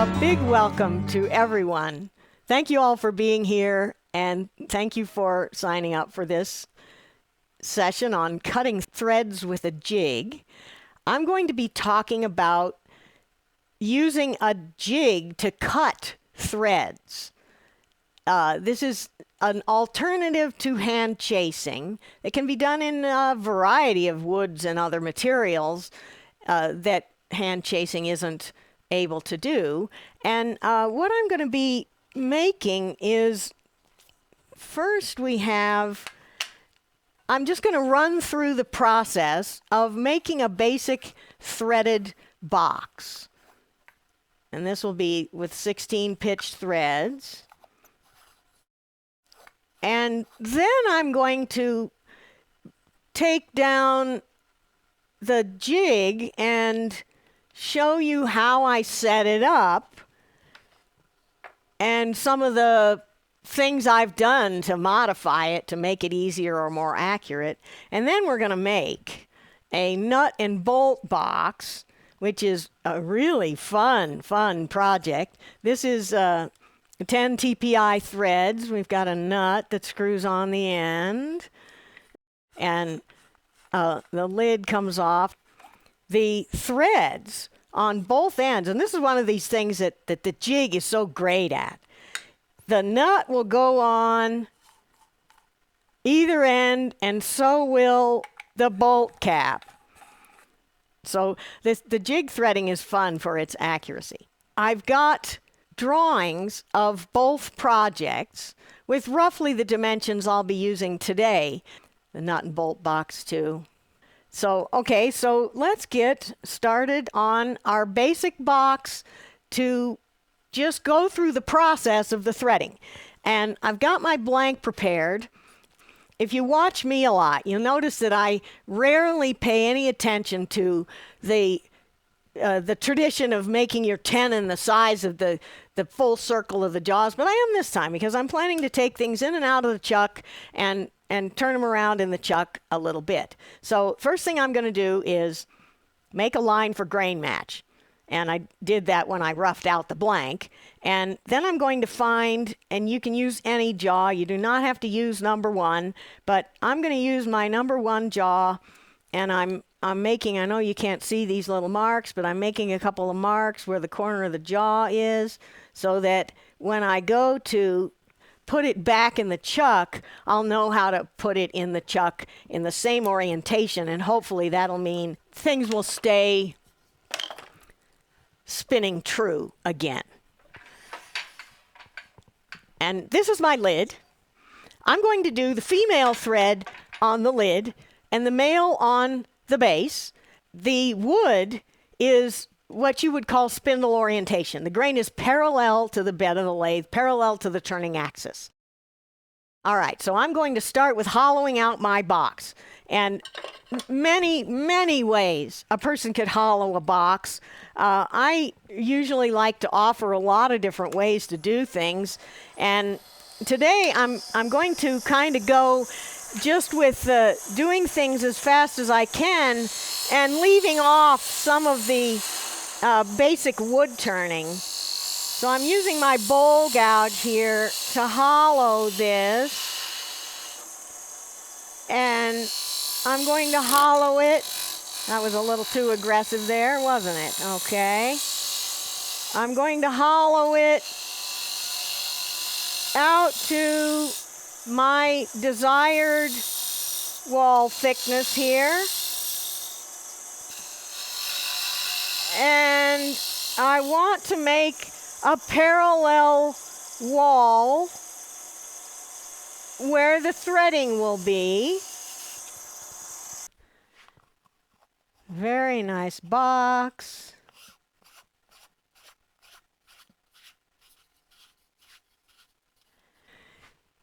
A big welcome to everyone. Thank you all for being here, and thank you for signing up for this session on cutting threads with a jig. I'm going to be talking about using a jig to cut threads. This is an alternative to hand chasing. It can be done in a variety of woods and other materials that hand chasing isn't able to do. And what I'm going to be making is, first I'm just going to run through the process of making a basic threaded box. And this will be with 16 pitched threads. And then I'm going to take down the jig and show you how I set it up and some of the things I've done to modify it to make it easier or more accurate. And then we're going to make a nut and bolt box, which is a really fun project. This is 10 TPI threads. We've got a nut that screws on the end, and the lid comes off. The threads on both ends, and this is one of these things that the jig is so great at. The nut will go on either end, and so will the bolt cap. So the jig threading is fun for its accuracy. I've got drawings of both projects with roughly the dimensions I'll be using today. The nut and bolt box too. So let's get started on our basic box to just go through the process of the threading. And I've got my blank prepared. If you watch me a lot, you'll notice that I rarely pay any attention to the tradition of making your tenon the size of the full circle of the jaws, but I am this time because I'm planning to take things in and out of the chuck and turn them around in the chuck a little bit. So first thing I'm going to do is make a line for grain match. And I did that when I roughed out the blank. And then I'm going to find, and you can use any jaw. You do not have to use number 1, but I'm going to use my number 1 jaw, and I'm making, I know you can't see these little marks, but I'm making a couple of marks where the corner of the jaw is, so that when I go to put it back in the chuck, I'll know how to put it in the chuck in the same orientation, and hopefully that'll mean things will stay spinning true again. And this is my lid. I'm going to do the female thread on the lid and the male on the base. The wood is what you would call spindle orientation. The grain is parallel to the bed of the lathe, parallel to the turning axis. All right, so I'm going to start with hollowing out my box. And many ways a person could hollow a box. I usually like to offer a lot of different ways to do things. And today I'm going to kind of go just with doing things as fast as I can and leaving off some of the basic wood turning. So I'm using my bowl gouge here to hollow this. And I'm going to hollow it. That was a little too aggressive there, wasn't it? Okay. I'm going to hollow it out to my desired wall thickness here. And I want to make a parallel wall where the threading will be. Very nice box.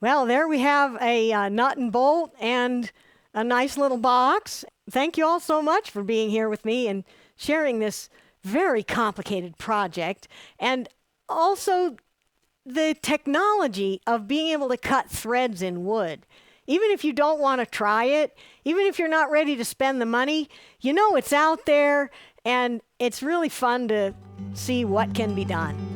Well, there we have a nut and bolt and a nice little box. Thank you all so much for being here with me and sharing this very complicated project, and also the technology of being able to cut threads in wood. Even if you don't want to try it, even if you're not ready to spend the money, you know it's out there, and it's really fun to see what can be done.